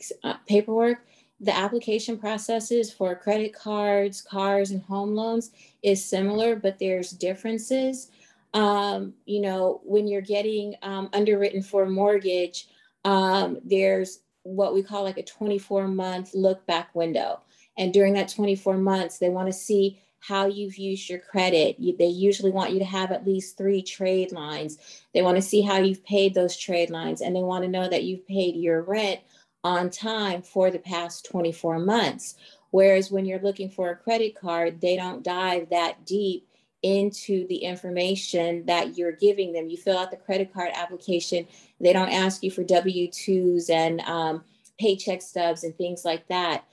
the application processes for credit cards, cars, and home loans is similar, but there's differences. When you're getting underwritten for a mortgage, there's what we call like a 24-month look back window. And during that 24 months, they want to see how you've used your credit. They usually want you to have at least 3 trade lines. They want to see how you've paid those trade lines, and they want to know that you've paid your rent on time for the past 24 months. Whereas when you're looking for a credit card, they don't dive that deep into the information that you're giving them. You fill out the credit card application. They don't ask you for W-2s and paycheck stubs and things like that.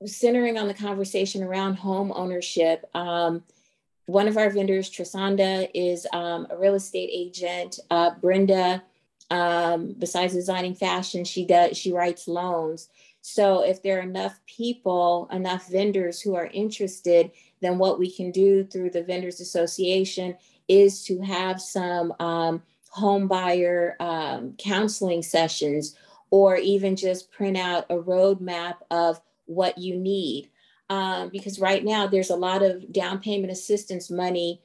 Centering on the conversation around home ownership, one of our vendors, Trisanda, is a real estate agent. Brenda, besides designing fashion, she writes loans. So if there are enough people, enough vendors who are interested, then what we can do through the Vendors Association is to have some home buyer counseling sessions, or even just print out a roadmap of what you need. Because right now there's a lot of down payment assistance money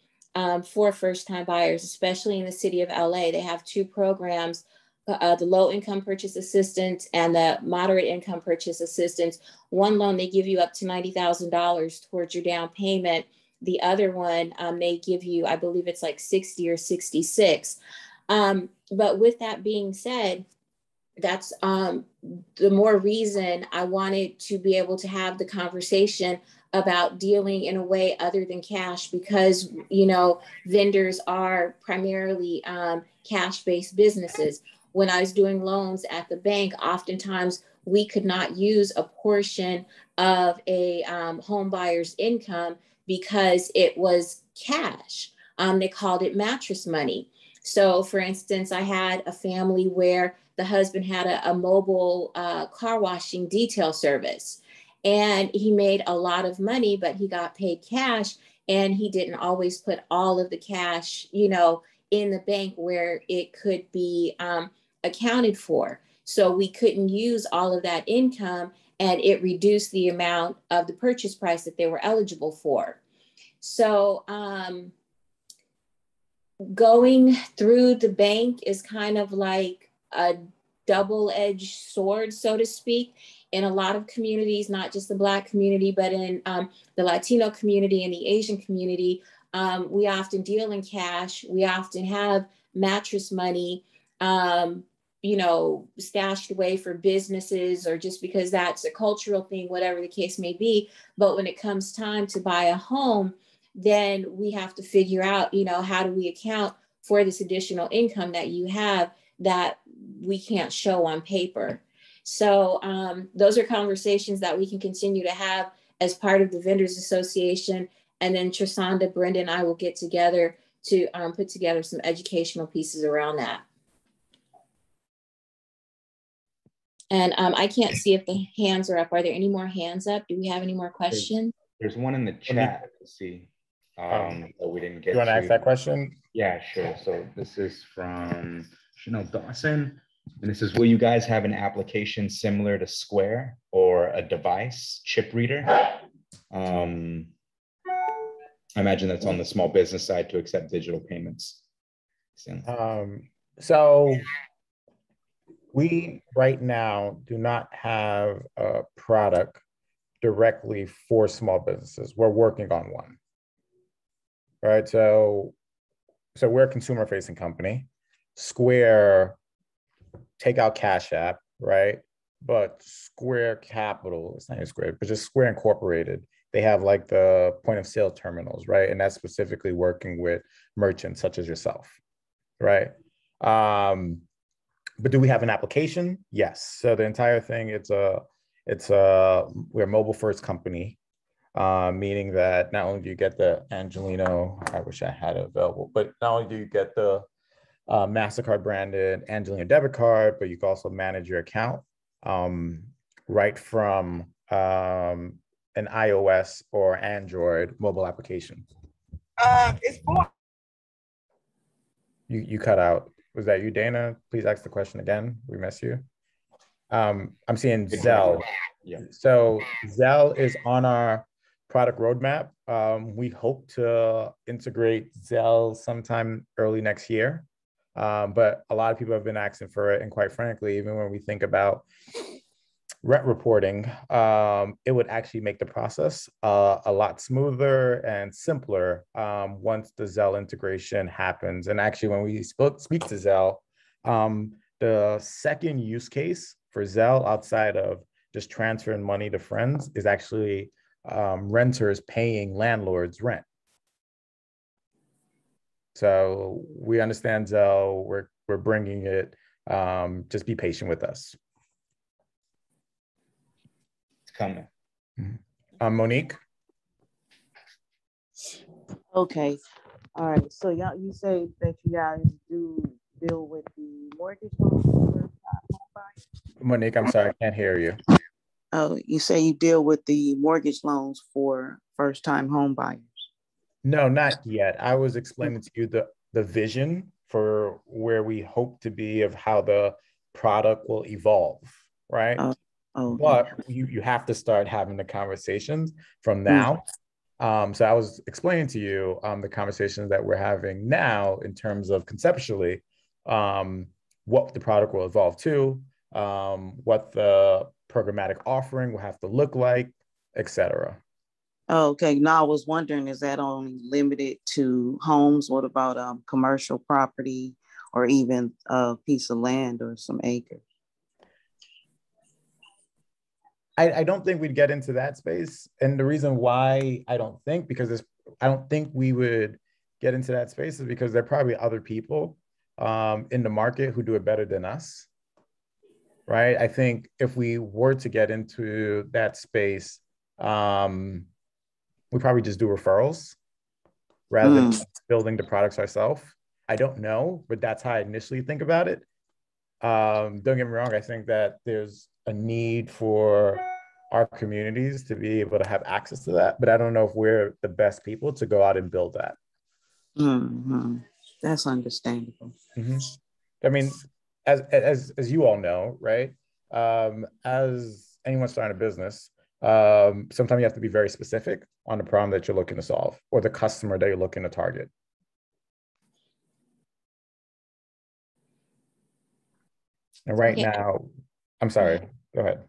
for first-time buyers, especially in the city of LA. They have 2 programs, the low income purchase assistance and the moderate income purchase assistance. One loan, they give you up to $90,000 towards your down payment. The other one, they give you, I believe it's like 60 or 66. But with that being said, that's the more reason I wanted to be able to have the conversation about dealing in a way other than cash, because, vendors are primarily cash-based businesses. When I was doing loans at the bank, oftentimes we could not use a portion of a home buyer's income because it was cash. They called it mattress money. So for instance, I had a family where the husband had a mobile car washing detail service, and he made a lot of money, but he got paid cash, and he didn't always put all of the cash, in the bank where it could be accounted for. So we couldn't use all of that income, and it reduced the amount of the purchase price that they were eligible for. So going through the bank is kind of like a double-edged sword, so to speak. In a lot of communities, not just the Black community, but in the Latino community and the Asian community, We often deal in cash. We often have mattress money, you know, stashed away for businesses or just because that's a cultural thing, whatever the case may be. But when it comes time to buy a home, then we have to figure out, you know, how do we account for this additional income that you have that we can't show on paper. So those are conversations that we can continue to have as part of the Vendors Association. And then Trisonda, Brenda, and I will get together to put together some educational pieces around that. And I can't see if the hands are up. Are there any more hands up? Do we have any more questions? There's one in the chat. Let's see. That we didn't get to. You want to ask that question? Yeah, sure. So this is from Chanel Dawson. And this is, will you guys have an application similar to Square or a device, chip reader? I imagine that's on the small business side to accept digital payments. So we right now do not have a product directly for small businesses. We're working on one, right? So we're a consumer facing company. Square, take out Cash App, right? But Square Capital, it's not even Square, but just Square Incorporated, they have like the point of sale terminals, right? And that's specifically working with merchants such as yourself, right? But do we have an application? Yes. So the entire thing, we're a mobile first company, meaning that not only do you get the Angelino, I wish I had it available, but not only do you get the MasterCard branded Angelino debit card, but you can also manage your account right from an iOS or Android mobile application. It's for. You cut out. Was that you, Dana? Please ask the question again. We miss you. I'm seeing Zelle. Yeah. So Zelle is on our product roadmap. We hope to integrate Zelle sometime early next year. But a lot of people have been asking for it. And quite frankly, even when we think about rent reporting, it would actually make the process a lot smoother and simpler once the Zelle integration happens. And actually, when we speak to Zelle, the second use case for Zelle outside of just transferring money to friends is actually renters paying landlords rent. So we understand Zelle, we're bringing it, just be patient with us. Coming. Monique. Okay. All right. So y'all, you say that you guys do deal with the mortgage loans. Monique, I'm sorry, I can't hear you. Oh, you say you deal with the mortgage loans for first-time home buyers. No, not yet. I was explaining to you the vision for where we hope to be of how the product will evolve, right? Oh, but you have to start having the conversations from now. So I was explaining to you the conversations that we're having now in terms of conceptually what the product will evolve to, what the programmatic offering will have to look like, etc. Oh, okay. Now I was wondering, is that only limited to homes? What about commercial property or even a piece of land or some acres? I don't think we'd get into that space. And the reason why I don't think, I don't think we would get into that space is because there are probably other people in the market who do it better than us, right? I think if we were to get into that space, we probably just do referrals rather than building the products ourselves. I don't know, but that's how I initially think about it. Don't get me wrong, I think that there's a need for our communities to be able to have access to that, but I don't know if we're the best people to go out and build that. That's understandable. I mean, as you all know, right? As anyone starting a business, sometimes you have to be very specific on the problem that you're looking to solve or the customer that you're looking to target. And right now, I'm sorry, go ahead.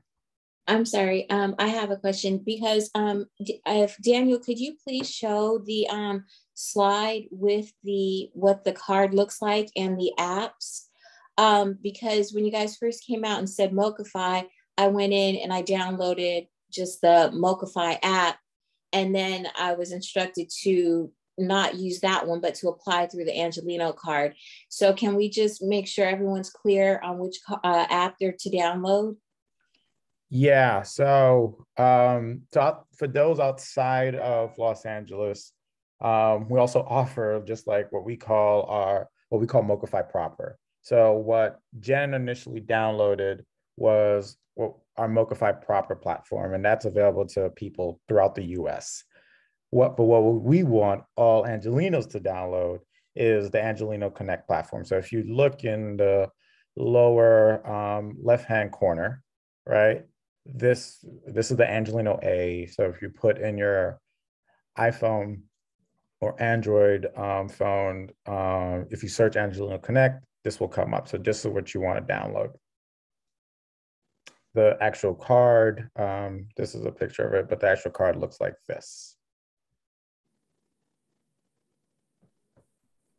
I'm sorry. I have a question because if Daniel, could you please show the slide with what the card looks like and the apps? Because when you guys first came out and said Mocafy, I went in and I downloaded just the Mocafy app, and then I was instructed to not use that one, but to apply through the Angelino card. So can we just make sure everyone's clear on which app they're to download? Yeah, so for those outside of Los Angeles, we also offer just like what we call Mocafy proper. So what Jen initially downloaded was our Mocafy proper platform, and that's available to people throughout the US. But what we want all Angelinos to download is the Angelino Connect platform. So if you look in the lower left-hand corner, right, this is the Angelino A. So if you put in your iPhone or Android phone, if you search Angelino Connect, this will come up. So this is what you want to download. The actual card, this is a picture of it, but the actual card looks like this.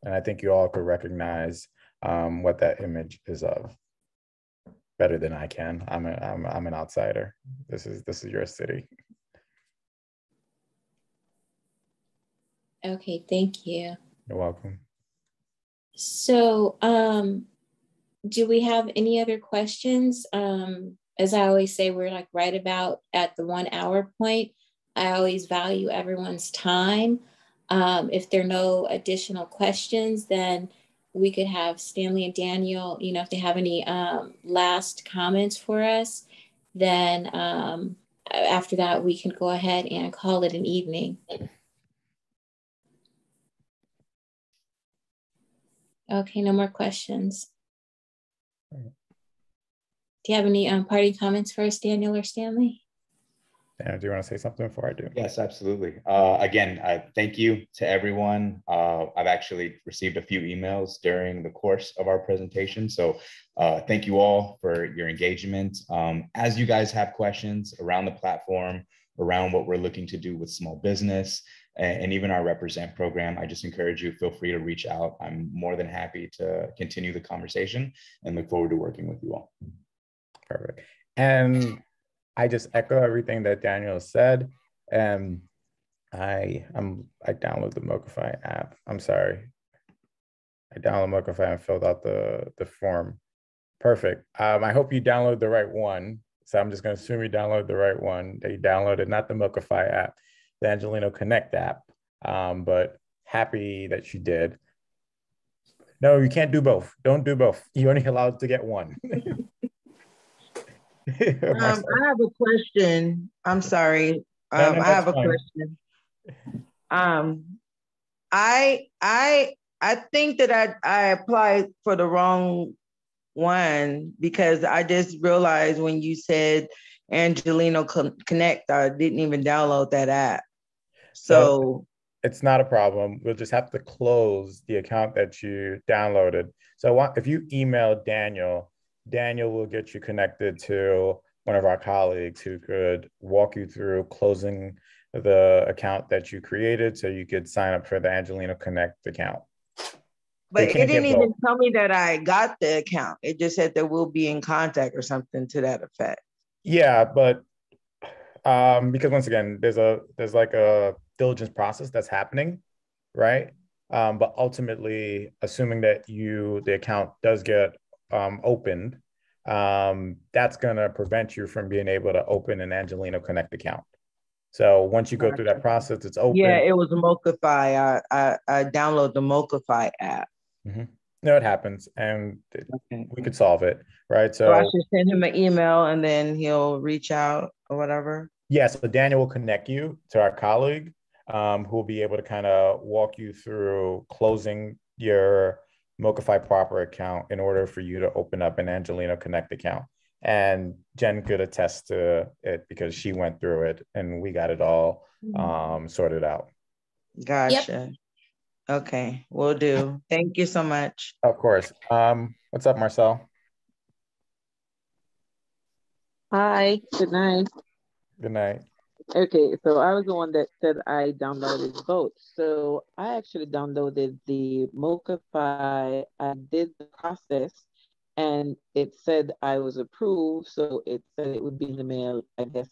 And I think you all could recognize what that image is of better than I can. I'm an outsider. This is your city. Okay, thank you. You're welcome. So, do we have any other questions? As I always say, we're like right about at the 1 hour point. I always value everyone's time. If there are no additional questions, then we could have Stanley and Daniel, if they have any last comments for us, then after that, we can go ahead and call it an evening. Okay, no more questions. Do you have any parting comments for us, Daniel or Stanley? Do you want to say something before I do? Yes, absolutely. Again, thank you to everyone. I've actually received a few emails during the course of our presentation. So thank you all for your engagement. As you guys have questions around the platform, around what we're looking to do with small business, and even our Represent program, I just encourage you, feel free to reach out. I'm more than happy to continue the conversation and look forward to working with you all. Perfect. And I just echo everything that Daniel said. And I download the Mocafy app. I'm sorry. I download Mocafy and filled out the form. Perfect. I hope you download the right one. So I'm just going to assume you download the right one, that you downloaded, not the Mocafy app, the Angelino Connect app. But happy that you did. No, you can't do both. Don't do both. You're only allowed to get one. I have a question. I'm sorry. I have a question. I think that I applied for the wrong one because I just realized when you said Angelino Connect, I didn't even download that app. So it's not a problem. We'll just have to close the account that you downloaded. So if you email Daniel will get you connected to one of our colleagues who could walk you through closing the account that you created so you could sign up for the Angelino Connect account. But it didn't even tell me that I got the account. It just said that we'll be in contact or something to that effect. Yeah, but because once again, there's like a diligence process that's happening, right? But ultimately, assuming that the account does get opened, that's going to prevent you from being able to open an Angelino Connect account. So once you go through that process, it's open. Yeah, it was Mocafy. I download the Mocafy app. Mm-hmm. No, it happens, and we could solve it, right? So I should send him an email, and then he'll reach out or whatever. Yeah, so Daniel will connect you to our colleague who will be able to kind of walk you through closing your Mocafy proper account in order for you to open up an Angelino Connect account. And Jen could attest to it because she went through it and we got it all sorted out. Gotcha. Yep. Okay, will do. Thank you so much. Of course. What's up, Marcel? Hi, good night. Good night. Okay, so I was the one that said I downloaded both. So I actually downloaded the Mochify. I did the process and it said I was approved. So it said it would be in the mail, I guess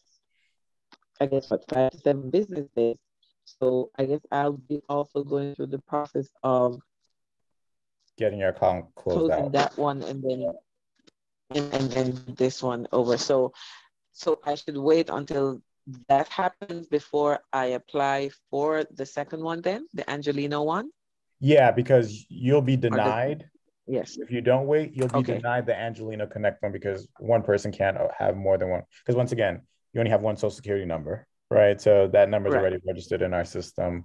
what, 5 to 7 business days. So I guess I'll be also going through the process of Getting your account closed closing out. that one and then this one over. So I should wait until that happens before I apply for the second one then, the Angelino one? Yeah, because you'll be Or the, denied. yes, If you don't wait, you'll be okay, denied the Angelino Connect one because one person can't have more than one. Because once again, you only have one social security number, right? So that number is right. already registered in our system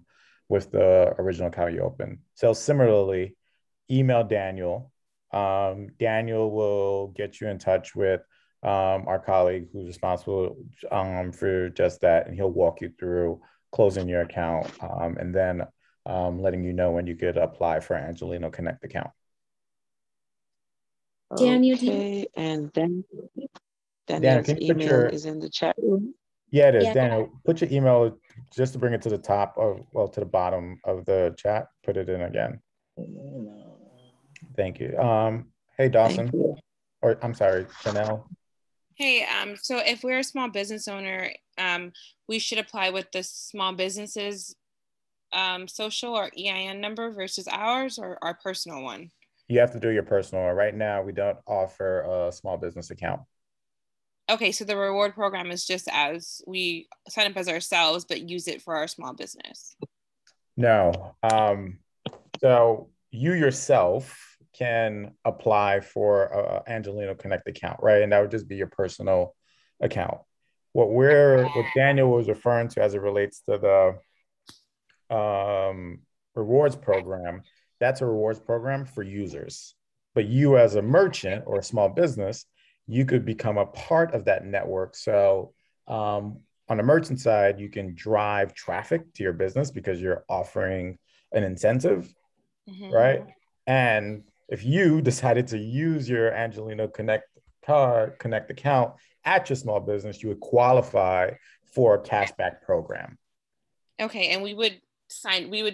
with the original account you open. So similarly, email Daniel. Daniel will get you in touch with our colleague who's responsible for just that, and he'll walk you through closing your account and then letting you know when you could apply for Angelino Connect account. Daniel, Okay, and then Daniel, Daniel's can you put email your, is in the chat room. yeah, it is. yeah, Daniel, put your email just to bring it to the top of, well, to the bottom of the chat. Put it in again. Thank you. Hey, Thank Dawson, you. or I'm sorry, Janelle. Hey, so if we're a small business owner, we should apply with the small businesses social or EIN number versus ours or our personal one? You have to do your personal. Right now, we don't offer a small business account. Okay, so the reward program is just as we sign up as ourselves, but use it for our small business. No. So you yourself can apply for a Angelino Connect account, right? And that would just be your personal account. What Daniel was referring to as it relates to the rewards program, that's a rewards program for users. But you as a merchant or a small business, you could become a part of that network. So on the merchant side, you can drive traffic to your business because you're offering an incentive, right? And if you decided to use your Angelino Connect account at your small business, you would qualify for a cashback program. Okay, and we would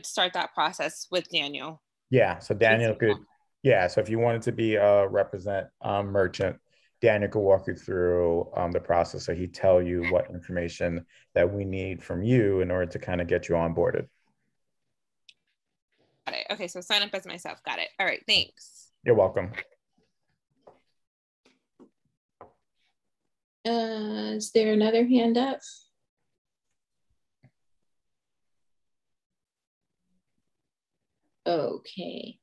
start that process with Daniel. Yeah, so Daniel could, yeah, so if you wanted to be a represent merchant, Daniel could walk you through the process. So he'd tell you what information that we need from you in order to kind of get you onboarded. Got it. Okay, so sign up as myself. Got it. All right, thanks. You're welcome. is there another hand up? Okay.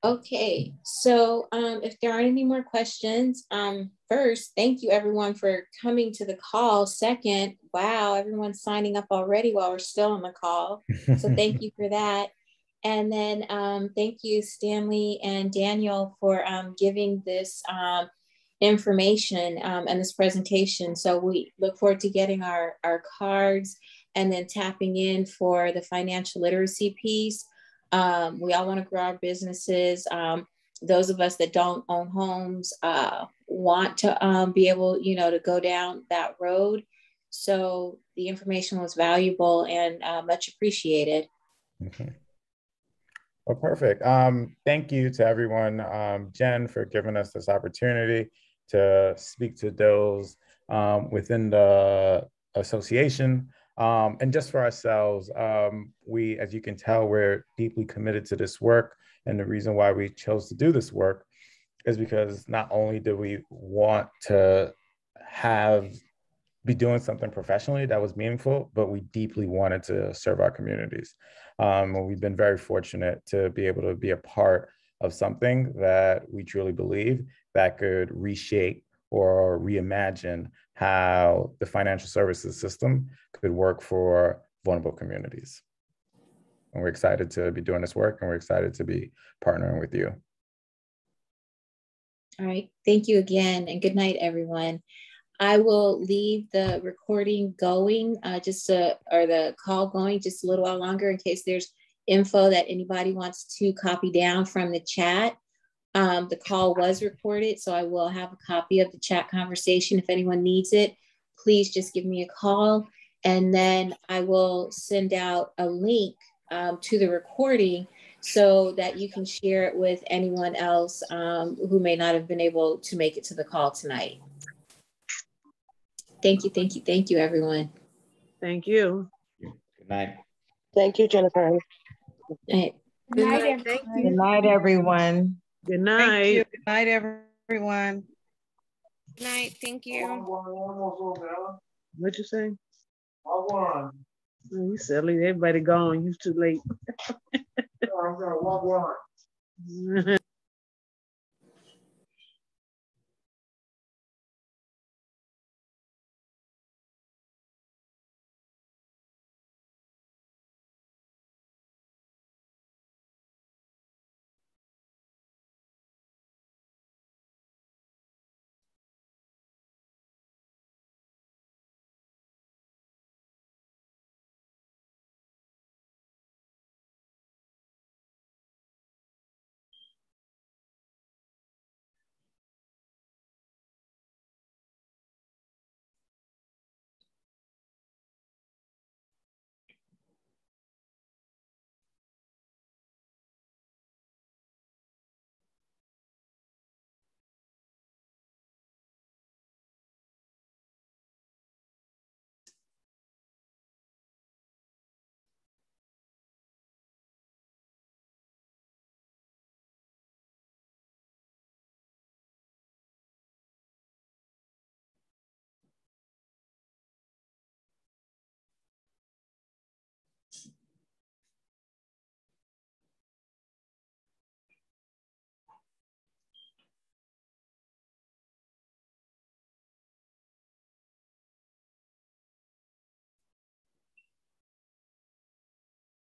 Okay, so if there aren't any more questions, first, thank you everyone for coming to the call. Second, wow, everyone's signing up already while we're still on the call. So thank you for that. And then thank you, Stanley and Daniel, for giving this information and this presentation. So we look forward to getting our cards and then tapping in for the financial literacy piece. We all want to grow our businesses. Those of us that don't own homes want to be able, to go down that road. So the information was valuable and much appreciated. Okay. Well, perfect. Thank you to everyone, Jen, for giving us this opportunity to speak to those within the association. And just for ourselves, we, as you can tell, we're deeply committed to this work. And the reason why we chose to do this work is because not only do we want to be doing something professionally that was meaningful, but we deeply wanted to serve our communities. We've been very fortunate to be able to be a part of something that we truly believe that could reshape or reimagine how the financial services system could work for vulnerable communities. And we're excited to be doing this work, and we're excited to be partnering with you. All right, thank you again, and good night, everyone. I will leave the recording going, or the call going just a little while longer in case there's info that anybody wants to copy down from the chat. The call was recorded, so I will have a copy of the chat conversation. If anyone needs it, please just give me a call, and then I will send out a link to the recording so that you can share it with anyone else who may not have been able to make it to the call tonight. Thank you, thank you, thank you, everyone. Thank you. Good night. Thank you, Jennifer. Good night. Thank you. Good night, everyone. Good night. Thank you. Good night, everyone. Good night. Thank you. What'd you say? Oh, you silly. Everybody gone. You too late.